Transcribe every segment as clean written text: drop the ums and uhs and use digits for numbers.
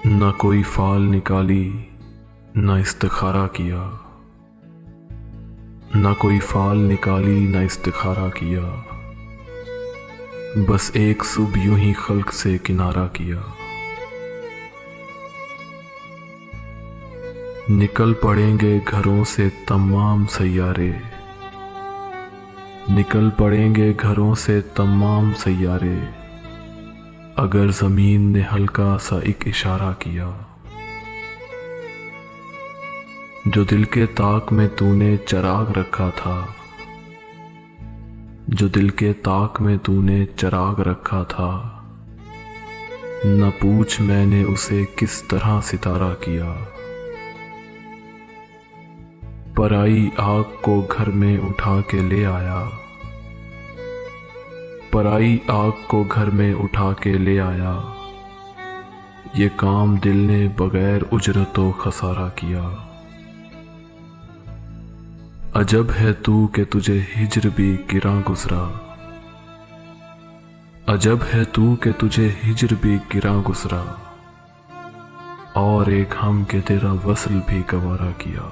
न कोई फाल निकाली न इस्तिखारा किया, न कोई फाल निकाली न इस्तिखारा किया, बस एक सुबह यूं ही खल्क से किनारा किया। निकल पड़ेंगे घरों से तमाम सैयारे, निकल पड़ेंगे घरों से तमाम सैयारे, अगर जमीन ने हल्का सा एक इशारा किया। जो दिल के ताक में तूने चिराग रखा था, जो दिल के ताक में तूने चिराग रखा था, न पूछ मैंने उसे किस तरह सितारा किया। पराई आग को घर में उठा के ले आया, पराई आग को घर में उठा के ले आया, ये काम दिल ने बगैर उजरतो खसारा किया। अजब है तू कि तुझे हिज्र भी गिरा गुजरा, अजब है तू कि तुझे हिज्र भी गिरा गुजरा, और एक हम के तेरा वस्ल भी गवारा किया।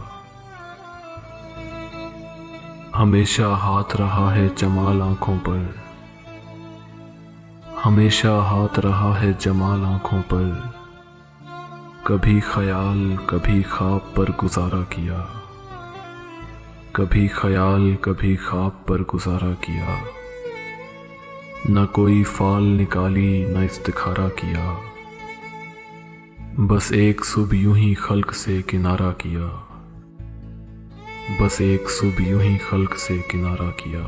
हमेशा हाथ रहा है जमाल आंखों पर, हमेशा हाथ रहा है जमाल आंखों पर, कभी ख्याल कभी ख्वाब पर गुजारा किया, कभी ख्याल कभी ख्वाब पर गुजारा किया। न कोई फाल निकाली न इस्तिखारा किया, बस एक सुबह यूं ही खल्क से किनारा किया, बस एक सुबह यूं ही खल्क से किनारा किया।